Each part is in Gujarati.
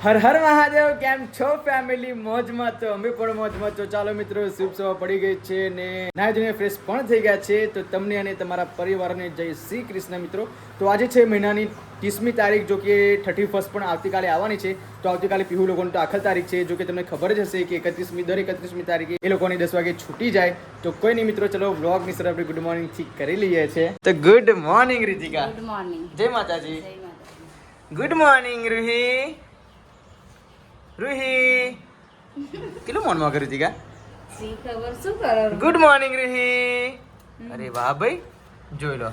હર હર મહાદેવ. કેમ છો ફેમિલી? મોજમાં તો અમે પણ મોજમાં. તો ચાલો મિત્રો, શુભ સવાર પડી ગઈ છે ને નાઈ ધોઈને ફ્રેશ પણ થઈ ગયા છે. તો તમને અને તમારા પરિવારને જય શ્રી કૃષ્ણ મિત્રો. તો આજે છે મહિનાની 30મી તારીખ, જો કે 31st પણ આવતીકાલે આવવાની છે. તો આવતીકાલે પીહુ લોકોની તો આખર તારીખ છે. જો કે તમને ખબર જ હશે કે 31મી તારીખે એ લોકોની 10 વાગે છૂટી જાય. તો કોઈ નહીં મિત્રો, ચલો વ્લોગની શરૂઆત આપણે ગુડ મોર્નિંગ થી કરી લઈએ છે. તો good morning Ritika. Good morning. જય માતાજી. જય માતાજી. Good morning Ruhi. રૂહી કેટલું મોનમાં કરી હતી કા? સી ખબર શું કરો? Good morning Ruhi. અરે વાહ ભાઈ, જોઈ લો.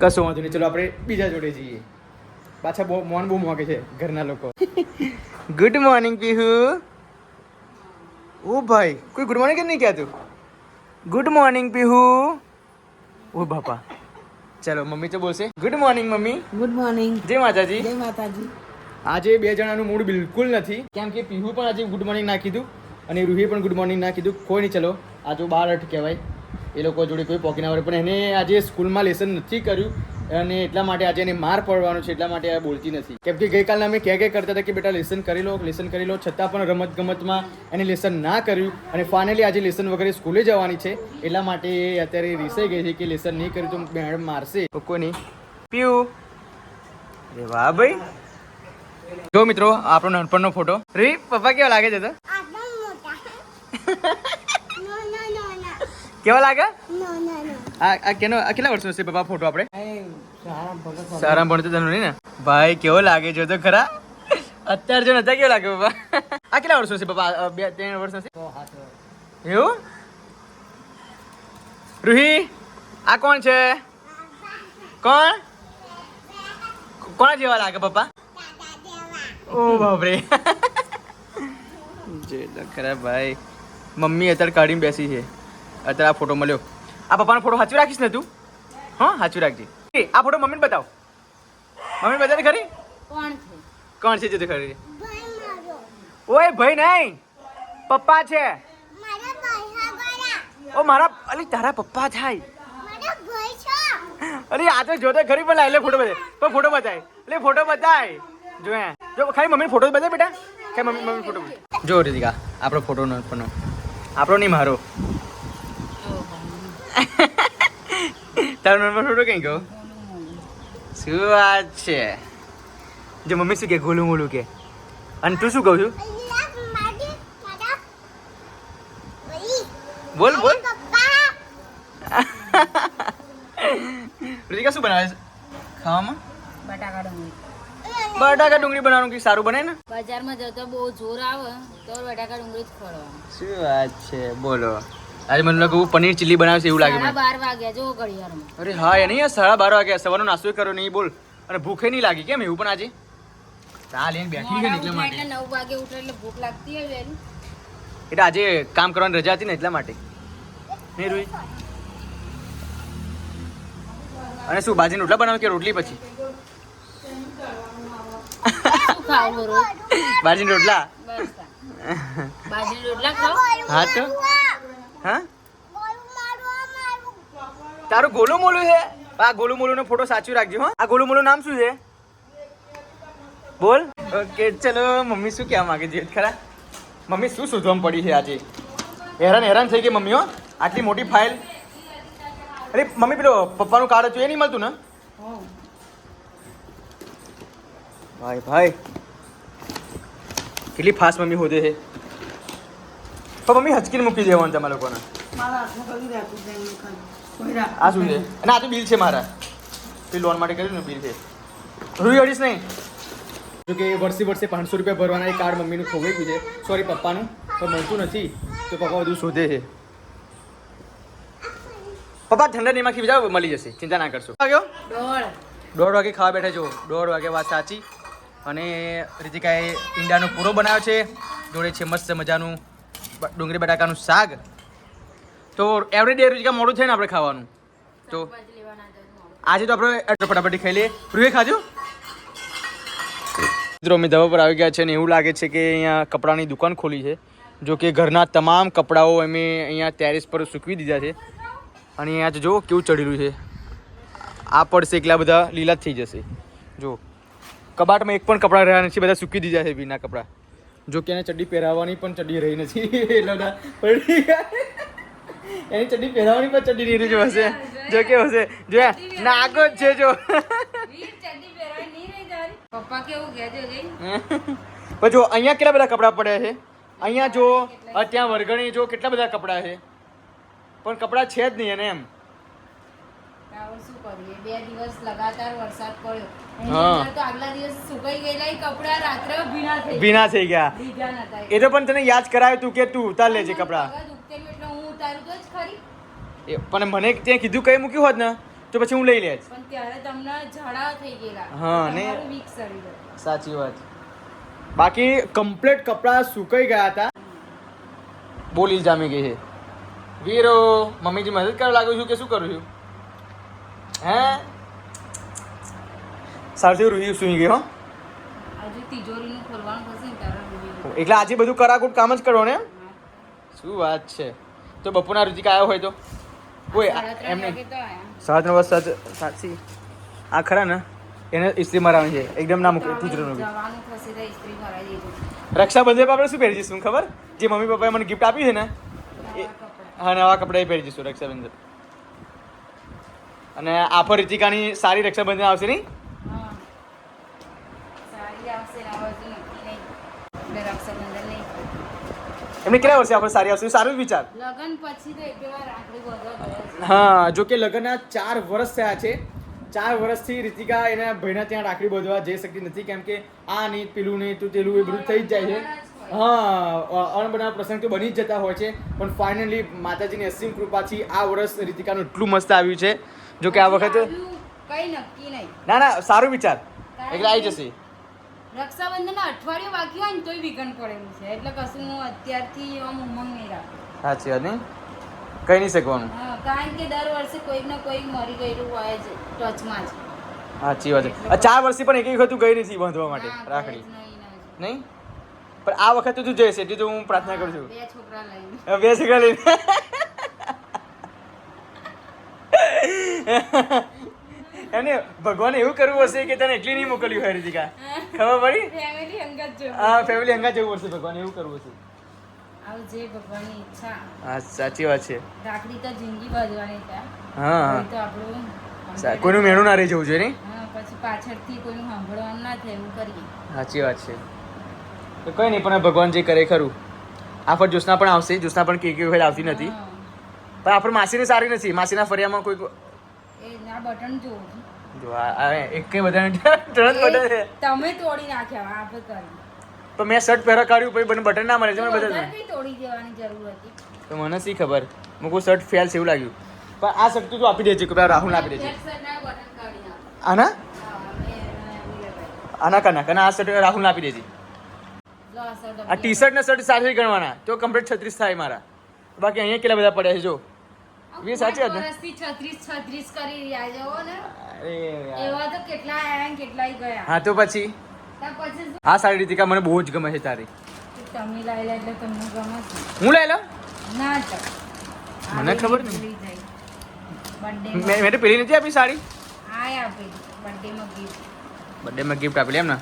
કશું વાંધો નહીં, ચલો આપણે બીજા જોડે જઈએ. પાછા બહુ મોગે છે ઘરના લોકો. Good morning Pihu. ઓ ભાઈ, કોઈ ગુડ મોર્નિંગ નહીં કહેતું. Good morning Pihu. ઓ બાપા, ચલો મમ્મી તો બોલશે good morning mummy. Good morning. જય માતાજી. જય માતાજી. આજે બે જણાનું મૂડ બિલકુલ નથી, કેમ કે પીહુ પણ આજે ગુડ મોર્નિંગ ના કીધું અને રૂહીએ પણ ગુડ મોર્નિંગ ના કીધું. કોઈ નહીં, ચલો આ જો 12 કહેવાય, એ લોકો જોડે કોઈ પોકી ના વળે. પણ એને આજે સ્કૂલમાં લેસન નથી કર્યું અને એટલા માટે આજે એને માર પડવાનો છે, એટલા માટે આ બોલતી નથી. કેમ કે ગઈકાલના અમે ક્યાં કરતા હતા કે બેટા લેસન કરી લો, છતાં પણ રમતગમતમાં એને લેસન ના કર્યું અને ફાઇનલી આજે લેસન વગેરે સ્કૂલે જવાની છે. એટલા માટે અત્યારે રીસાઈ ગઈ છે કે લેસન નહીં કર્યું તો મેડમ મારશે. કોઈ નહીં. પીહુ. અરે વાહ ભાઈ. જો મિત્રો, આપણો નાનપણનો ફોટો. રી પપ્પા કેવા લાગે છે? તો કેવા લાગે? આ કેટલા વર્ષનો છે પપ્પા ફોટો? આપણે સારા ભણતો તને નહીં ને ભાઈ? કેવો લાગે છે તો ખરા? અત્યારે જો નતા કેવો લાગે પપ્પા? આ કેટલા વર્ષનો છે પપ્પા? 2-3 વર્ષનો છે એવું? રૂહી, આ કોણ છે? કોણ જેવા લાગે પપ્પા? ઓ બાપરે. જે ખરા ભાઈ. મમ્મી અત્યારે કાઢીને બેસી છે. અત્યારે આ ફોટો મળ્યો. આ પપ્પાનો ફોટો સાચવી રાખીશ ને તું? હા, સાચવી રાખજે. આ ફોટો મમ્મીને બતાવ. મમ્મીને બતાવી ખરી? કોણ છે જે ખરી? ઓય ભાઈ નહીં, પપ્પા છે. ઓ મારા, અલી તારા પપ્પા થાય. અરે આ તો જોતે ખરી, પણ લાઈ લે ફોટો બતાય. પણ ફોટો બતાય, લે ફોટો બતાય. જો ખાલી મમ્મી ફોટો બતાય બેટા. કે મમ્મી ફોટો જો રીતિકા, આપણો ફોટો નો આપણો નહીં, મારો. તારો નંબર ફોટો કઈ ગયો? શું વાત છે? જો મમ્મી શું કે ગોલું મોલું કે, અને તું શું કહું છું? બોલ બોલ. રીતિકા શું બનાવે છે ખાવામાં? બટાકા ડુંગળી બનાવવાનું કે સારું બને ને? બજારમાં જતો બહુ જોર આવે તો બટાકા ડુંગળી જ ખવડાવવાનું. શું વાત છે? બોલો. આજે મને લાગે પનીર ચીલી બનાવે છે એવું લાગે મને. 12 વાગ્યા જો ઘડિયાળમાં. અરે હા, એ નહીં 12:30 વાગ્યા. સવારનો નાસ્તો કર્યો નહીં બોલ, અને ભૂખે નહીં લાગી કેમ એવું? પણ આજે ચા લઈને બેઠી છે ને એટલા માટે. 9 વાગે ઉઠે એટલે ભૂખ લાગતી હોય વેલી. એટલે આજે કામ કરવાની રજા હતી ને એટલા માટે. નહીં રૂહી? અને શું બાજીના રોટલા બનાવે કે રોટલી પછી? શું ખાવું રોજ? બાજીના રોટલા. બસ બાજરી રોટલા ખાવ? હા તો હા, તારું ગોલું મોલું છે. આ ગોલું મોલું નો ફોટો સાચવી રાખજો. હા, આ ગોલું મોલું નામ શું છે? બોલ. ઓકે, ચલો. મમ્મી શું કહેવા માંગે છે ખરા? મમ્મી શું શોધવામાં પડી છે આજે? હેરાન થઈ ગઈ મમ્મી. હો, આટલી મોટી ફાઇલ. અરે મમ્મી, પેલો પપ્પાનું કાર્ડ હતું એ નહીં મળતું ને? ભાઈ કેટલી ફાસ્ટ મમ્મી હોતે છે. પણ મમ્મી હચકીને મૂકી દેવાનું તમારા લોકોને. આ શું છે? અને આ તો બિલ છે મારા, પેલી લોન માટે કર્યું ને બિલ છે. રૂહી અડીશ નહીં. જો કે વર્ષે 500 રૂપિયા ભરવાના એ કાર્ડ મમ્મીનું ખોવાઈ ગયું છે. સોરી પપ્પાનું, પણ મળતું નથી તો પપ્પા બધું શોધે છે. પપ્પા ઠંડા નિમાખી જાઓ, મળી જશે, ચિંતા ના કરશો. વાગ્યો 1:30 વાગે ખાવા બેઠા છો. 1:30 વાગે વાત સાચી. અને રીતિકાએ ઈંડાનો પૂરો બનાવ્યો છે, જોડે છે મસ્ત મજાનું ડુંગળી બટાકાનું શાક. તો એવરીડે રીતિકા મોડું થાય ને આપણે ખાવાનું, તો આજે તો આપણે ફટાફટ ખાઈ લઈએ. રૂહી ખાજો. મિત્રો અમે ધબા પર આવી ગયા છે ને એવું લાગે છે કે અહીંયા કપડાની દુકાન ખોલી છે. જો કે ઘરના તમામ કપડાઓ અમે અહીંયા ટેરેસ પર સૂકવી દીધા છે. અને અહીંયા જો કેવું ચડેલું છે. આ પડશે એટલા બધા લીલા જ થઈ જશે. જો કબાટમાં એક પણ કપડાં રહ્યા નથી, બધા સૂકી દીધા છે વિના કપડાં. જો કે એને ચડ્ડી પહેરાવવાની પણ ચડ્ડી રહી નથી એટલે બધા પડી ગયા. એની ચડ્ડી પહેરાવવાની પણ ચડ્ડી નહીં રહી હશે. જો કે હશે જો નાગો જ છે જો. પપ્પા કેવું કહેજો જઈ પણ જો અહીંયા કેટલા બધા કપડાં પડ્યા છે. અહીંયા જો ત્યાં વરઘણી જો કેટલા બધા કપડાં છે, પણ કપડાં છે જ નહીં એને એમ. શું કરીએ, 2 દિવસ લગાતાર વરસાદ પડ્યો. હા. એની અંદર તો આગલા દિવસ સુકાઈ ગયેલા કપડાં રાત્રે ભીના થઈ ગયા. ભીગા નતા. એ તો પણ તને યાદ કરાવ્યું તું કે તું ઉતાર લેજે કપડાં. પગ દુખતેલું એટલે હું ઉતારું તો જ ખરી. પણ મને ત્યાં કીધું કઈ મૂક્યું હોત ને તો પછી હું લઈ લેજ. પણ ત્યારે તમને ઝાડા થઈ ગયેલા. હા, ને તમારું વીક સડી ગયું. સાચી વાત. બાકી કમ્પ્લીટ કપડાં સુકાઈ ગયા હતા. બોલી જામી ગઈ છે. વીરો મમ્મીજી મદદ કરવા લાગુ છું કે શું કરું છું? હે સારથી રૂહી સુઈ ગઈ હો. હજુ તિજોરીનું ખોલવાનું થશે ને ત્યારે રૂહી. એટલે આજે બધું કરાકૂટ કામ જ કરવાનું એમ? શું વાત છે. તો બપોરના રુચિકા આવ્યો હોય તો કોઈ એમને 9:30 સાચી આ ખરા ને એને ઇસ્ત્રી મારવાની છે એકદમ ના મૂકે ટીચરનું બી. જવાનું થશે તો ઇસ્ત્રી કરાવી દેજો. રક્ષાબંધન પર આપણે શું પહેરી જઈશું ખબર? જે મમ્મી પપ્પાએ મને ગિફ્ટ આપી છે ને હા નવા કપડાં પહેરી જઈશું રક્ષાબંધન. અને આફર રીતિકાની સારી રક્ષાબંધન આવશે નહીં? હા. સારી આવશે ને આવશે નક્કી નહીં. એટલે રક્ષાબંધન નહીં. એમને કેટલા વર્ષે આપણે સારી આવશે? સારું જ વિચાર. લગન પછી તો એક વાર રાખડી બાંધવા ગયા છે. હા જો કે લગ્નના 4 વર્ષ થયા છે. 4 વર્ષથી રીતિકા એના ભાઈના ત્યાં રાખડી બાંધવા જઈ શકતી નથી, કેમ કે આ નહીં પેલું નહીં તો પેલું એ બધું થઈ જ જાય છે. હા અણબનાવ પ્રસંગ તો બની જ જતા હોય છે, પણ ફાઇનલી માતાજીની અસીમ કૃપાથી આ વર્ષ રીતિકાનું એટલું મસ્ત આવ્યું છે. જો કે આ વખતે કઈ નક્કી નહીં. ના સારું વિચાર એટલે આવી જશે. રક્ષાબંધનના અઠવાડિયું બાકી હોય ને તોય વીકેન્ડ પડેલું છે, એટલે કશું હું અત્યારથી એવા ઉમંગ નહીં રાખું. સાચી વાત નહીં, કઈ નહીં શકવાનું. હા, કારણ કે દર વર્ષે કોઈક ને કોઈક મરી ગયેલું હોય છે ટચમાં જ. સાચી વાત છે. 4 વર્ષથી પણ એક વખત તું ગઈ નથી બાંધવા માટે ના, રાખડી નહીં, નહીં. નહીં? પણ આ વખતે તું જઈશ એટલી તો હું પ્રાર્થના કરું છું. 2 છોકરા લઈને. 2 છોકરા લઈને એમને ભગવાન એવું કરવું હશે કે તને એકલી નહીં મોકલ્યું હોય રીતિકા. ખબર પડી? ફેમિલી અંગત જો. હા ફેમિલી હંગા જવું પડશે. ભગવાન એવું કરવું હશે. આવું જે ભગવાનની ઈચ્છા. હા સાચી વાત છે. રાખડી તો જિંદગી બાંધવાની છે. હા કોઈ તો આપણું કોઈનું મેણું ના રહી જવું જોઈએ નહીં? હા, પછી પાછળથી કોઈનું સાંભળવાનું ના થાય એવું કરીએ. સાચી વાત છે. તો કઈ નહીં, પણ ભગવાન જે કરે ખરું. આફર જ્યોત્સના પણ આવશે. જ્યોત્સના પણ કેવી વખત આવતી નથી, હા. પણ આપણે માસીને સારી નથી. માસીના ફરિયામાં કોઈ એ ના બટન જોવો છો. જો આ એક કઈ બધાને તરત બટન છે. તમે તોડી નાખ્યા આપણે કરી. તો મેં શર્ટ પહેરા કાઢ્યું પછી મને બટન ના મળે છે. મને વધારે બટન કઈ તોડી દેવાની જરૂર હતી. તો મને શી ખબર, મને કોઈ શર્ટ ફેલ છે એવું લાગ્યું. પણ આ શર્ટ તું આપી દેજે કે પેલા રાહુલ આપી દેજે. શર્ટના બટન કાઢી નાખો. આના હા, મેં એવું લગાવ્યું. આના કના આ શર્ટ રાહુલ આપી દેજે. લો, આ શર્ટ આ ટી શર્ટ ને શર્ટ સાથે ગણવાના તો કમ્પ્લીટ 36 થાય મારા. બાકી અહીંયા કેટલા બધા પડ્યા છે જો. વી સાચી વાત ને? વર્ષથી 36 કરી રહ્યા છો ને. અરે યાર. એવા તો કેટલા આયા ને કેટલાય ગયા. હા તો પછી ત્યાર પછી શું? આ સારી રીતિકા મને બહુ જ ગમે છે તારી. તમે લાયેલા એટલે તમને ગમે છે. હું લઈ લઉં? ના તો મને ખબર નહીં. બર્થડે મેં તો પેલી નથી આપી સાડી. આય આપી બર્થડે માં ગિફ્ટ. બર્થડેમાં ગિફ્ટ આપેલી એમ ને?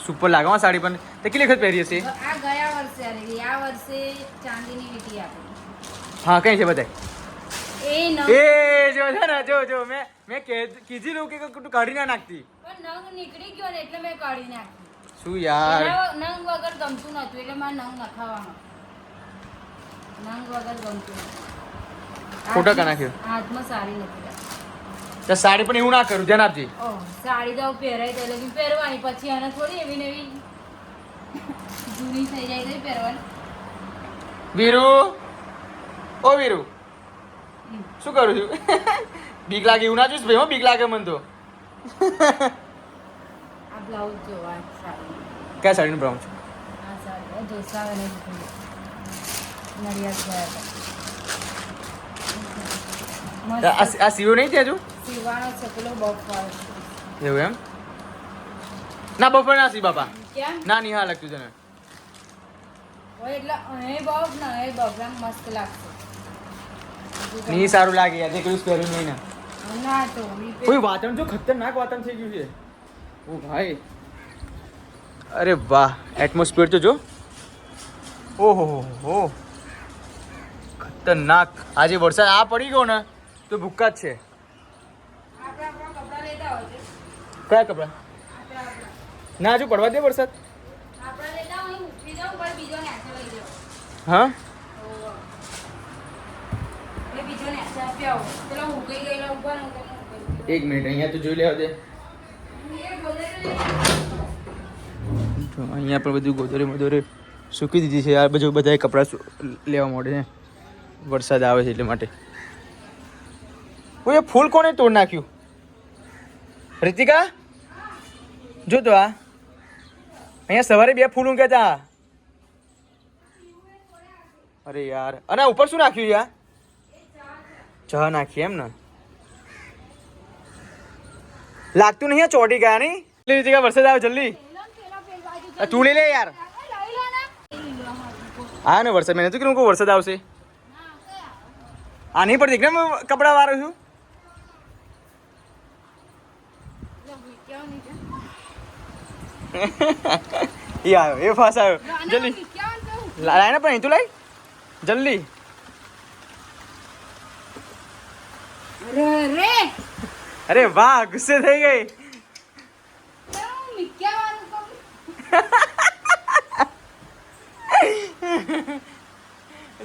સુપર લાગે આ સાડી. પણ તે કેટલી વખત પહેરી હશે? આ ગયા વર્ષે આવેલી. આ વર્ષે ચાંદીની વીંટી આપી. હા કઈ છે બધાય? એ નંગ એ જો છે ને જો મેં કીધેલું કે તું કાઢી ના નાખતી. પણ નંગ નીકળી ગયો ને એટલે મેં કાઢી નાખી. શું યાર. એના નંગ વગર ગમતું નતું એટલે મારે નંગ નખાવાનો. નંગ વગર ગમતું નતું. ફોટો કા નાખ્યો? હાથમાં સારી નથી લાગતી. તો સાડી પણ એવું ના કરું, ધ્યાન આપજે. ઓહ, સાડી તો પહેરાય તો લગી પહેરવાની, પછી આને થોડી એવી નવી જૂની થઈ જાય તો પહેરવાની. વીરુ ઓ વીરુ શું કરું છું? બીક લાગે એવું ના જોઈશ ભાઈ. હો બીક લાગે મને તો. આ બ્લાઉઝ જોવા સાડી. કયા સાડીનું બ્રાઉન છે? આ સાડી જોસાવે ને નડિયાદ ગયા હતા. આ સીવો નહીં છે હજુ? સીવાનો છે પેલો બફ વાળો. એવું એમ? ના બપોર ના સી બાપા. કેમ? ના નહીં હા લાગતું તને. હોય એટલે અહીં બફ ને અહીં બફરામ મસ્ત લાગશે. નહીં સારું લાગે યાર. તે કયું પહેર્યું નહીં ને. ના તો કોઈ વાતણ જો ખતરનાક વાતણ થઈ ગયું છે. ઓ ભાઈ અરે વાહ, એટમોસ્ફિયર તો જો. ઓહો હો, ખતરનાક. આજે વરસાદ આ પડી ગયો ને તો ભૂક્કા જ છે. કયા કપડા? ના હજુ પડવા દે વરસાદ. હા, એક મિનિટ અહીંયા તો જોઈ લેવા દે. અહીંયા પણ બધું ગોદરે મોદરે સૂકી દીધી છે. આ બધું બધા કપડાં લેવા માંડે છે, વરસાદ આવે છે એટલે માટે. એ ફૂલ કોને તોડ નાખ્યું? રીતિકા જો તો આ અહીંયા સવારે 2 ફૂલ ઊંઘ્યા હતા. અરે યાર, અને ઉપર શું નાખ્યું યાર? ચા નાખી એમ ને? લાગતું નહીં ચોટી ગયા નહીં. રીતિકા વરસાદ આવે જલ્દી. તું લઈ લે યાર. હા ને વરસાદ, મેં તો કીધું વરસાદ આવશે. આ નહીં પડતી એકદમ કપડા વાળો છું. એ આવ્યો, એ ફાસ આવ્યો. જલ્દી લાય ને, પણ અહીં તું લાય જલ્દી. અરે વાહ, ગુસ્સે થઈ ગઈ.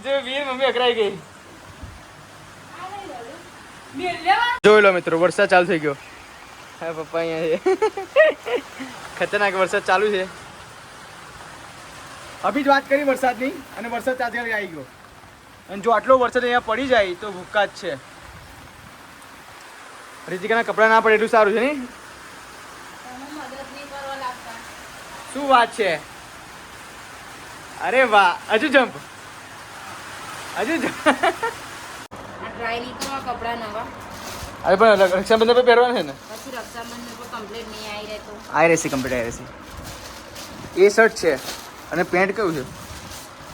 જો વીર મમ્મી અકરાઈ ગઈ. જોઈ લો મિત્રો, વરસાદ ચાલુ થઈ ગયો. હા પપ્પા અહીંયા છે. ખતરનાક વરસાદ ચાલુ છે. અભી જ વાત કરી વરસાદની, અને વરસાદ તાત્કાલિક આવી ગયો. અને જો આટલો વરસાદ અહીંયા પડી જાય તો ભૂક્કા જ છે. રીતિકાના કપડાં ના પડે એટલું સારું છે નહીં? શું વાત છે? અરે વાહ, હજુ જમ્પ, હજુ ટ્રાય નહીં કરવા કપડા નવા. અરે પણ રક્ષાબંધન પર પહેરવાના છે ને? પછી રક્ષાબંધન પર કમ્પ્લીટ નહીં આવી રહેતો. આવી રહેશે, કમ્પ્લીટ આવી રહેશે. એ શર્ટ છે અને પેન્ટ કયું છે?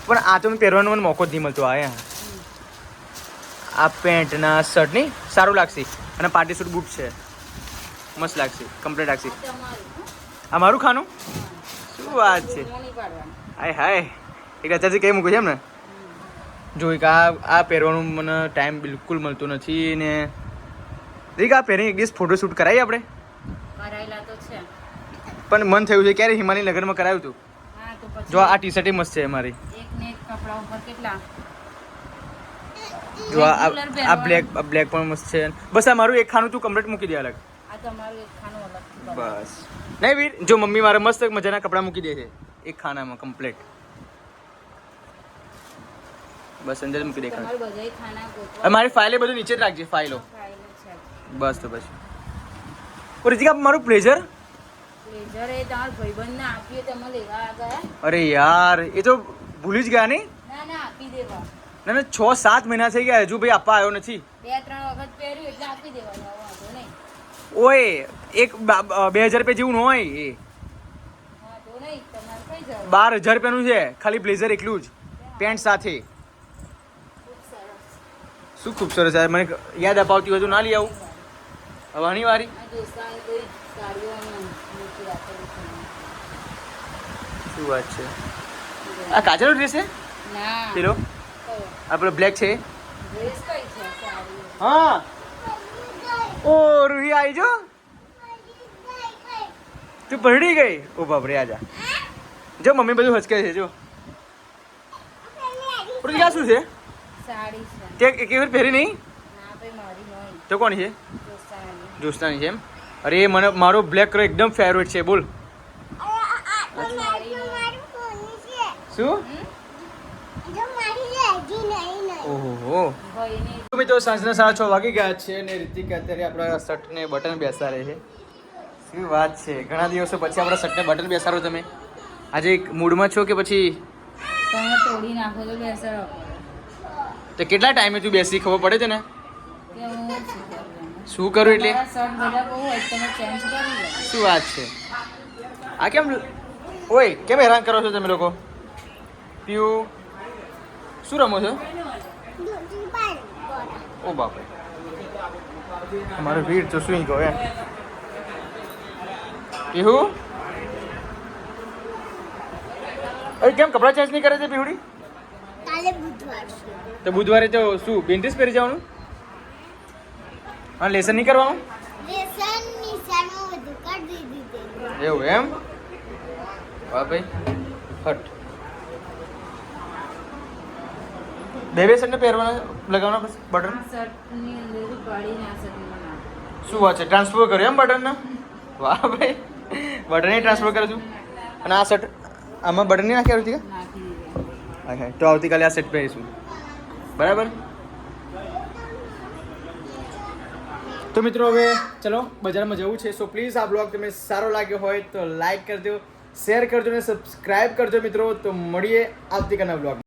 પણ આ તો મેં પહેરવાનો મને મોકો જ નહીં મળતો. આ પેન્ટના શર્ટ નહીં સારું લાગશે, અને પાર્ટી સૂટ બૂટ છે, મસ્ત લાગશે, કમ્પ્લીટ લાગશે. આ મારું ખાનું? શું વાત છે? હાય હાય, એક અત્યારથી કઈ મૂકું છે એમ ને? જોઈ કે આ પહેરવાનું મને ટાઈમ બિલકુલ મળતો નથી ને. દેખ આ પહેરી એક દિવસ ફોટોશૂટ કરાવી આપણે. કરાયેલા તો છે, પણ મન થયું છે ક્યારે હિમાની નગરમાં કરાવ્યું હતું. હા તો પછી જો આ ટી શર્ટ મસ્ત છે મારી. એક ને એક કપડા ઉપર કેટલા. જો આ બ્લેક પણ મસ્ત છે. બસ આ મારું એક ખાનું તું કમ્પ્લીટ મૂકી દે અલગ. આ તમારું એક ખાનું અલગ. બસ નહીં વીર, જો મમ્મી મારે મસ્ત મજાના કપડાં મૂકી દે છે એક ખાનામાં કમ્પ્લીટ. બસ અંદર મૂકી દે. તમારું બધાય ખાના ગોઠવા. મારી ફાઇલે બધું નીચે જ રાખજે, ફાઇલો. ફાઇલ છે. બસ તો પછી રીતિકા મારું પ્લેઝર. પ્લેઝર એ તમારા ભાઈબંધને આપીએ, તમે લેવા ગયા? અરે યાર, એ તો ભૂલી જ ગયા નહીં. ના ના, આપી દેવા. ના ના, 6-7 મહિના થઈ ગયા, હજુ ભાઈ આપવા આવ્યો નથી. 2-3 વખત પહેર્યું એટલે આપી દેવાનું, વાંધો નહીં. ઓય એક 2000 રૂપિયા જેવું ન હોય એ. હા તો નહીં, તમારે કઈ જવું? 12000 રૂપિયાનું છે ખાલી બ્લેઝર એકલું જ, પેન્ટ સાથે. ખૂબ સરસ. શું ખૂબ સરસ છે, મને યાદ અપાવતી હોય તો ના લઈ આવું હવાની વારી. આ દોસ્તાને કોઈ સાડીઓ મૂકી રાખેલી છે. શું વાત છે? આ કાજલનો ડ્રેસ છે ના. પેલો કયો? આપણો બ્લેક છે. ડ્રેસ કઈ છે? સાડી. હા, ઓ રૂહી આવી જો, તું ભરડી ગઈ. ઓ બાપરે, આજા જો, મમ્મી બધું હચકે છે જો. આ શું છે? સાડી છે. તે કેવી પહેરી નહીં? ના ભાઈ, મારી નહીં. તો કોની છે? દોસ્તાની. જોસ્તાની છે એમ? અરે મને મારો બ્લેક કલર એકદમ ફેવરેટ છે. બોલ શું? ઓહો, ભાઈની મિત્રો સાંજના 6:30 વાગી ગયા છે અને રીતિકા અત્યારે આપણા શર્ટને બટન બેસાડે છે. શું વાત છે, ઘણા દિવસો પછી આપણા શર્ટને બટન બેસાડો. તમે આજે મૂડમાં છો કે પછી? તમે તોડી નાખો તો બેસાડો. તો કેટલા ટાઈમે તું બેસી ખબર પડે છે ને? કે હું શું કરું? શું કરું એટલે? તમારા શર્ટ બધા બહુ હોય, તમે ચેન્જ કરી લો. શું વાત છે? આ કેમ ઓય કેમ હેરાન કરો છો તમે લોકો? પીયુ શું રમો છો? ઓ બાપરે, મારો વીર તો શું કહો? પીહુ અરે કેમ કપડાં ચેન્જ નહીં કરે છે પીવડી? કાલે બુધવાર છે. તો બુધવારે તો શું પેન્ટીસ પહેરી જવાનું? હા લેસન નહીં કરવાનું લેસન નિશાનમાં બધું કરી દીધું. એવું એમ? વાહ ભાઈ હટ. બે શર્ટને પહેરવાના લગાવવાના પછી બટન આ શર્ટની અંદરથી કાઢીને આ શર્ટમાં નાખ. શું વાત છે ટ્રાન્સફર કર્યો એમ બટનના? વાહ ભાઈ બટન ટ્રાન્સફર કરું છું. અને આ શર્ટ આમાં બટન નહીં નાખ્યા રુચિકા? નાખી દીધું. હા તો આવતીકાલે આ સેટ પહેરીશું બરાબર. તો મિત્રો હવે ચલો બજારમાં જવું છે. સો પ્લીઝ આ બ્લોગ તમને સારો લાગ્યો હોય તો લાઈક કરજો, શેર કરજો અને સબસ્ક્રાઇબ કરજો મિત્રો. તો મળીએ આવતીકાલના બ્લોગ.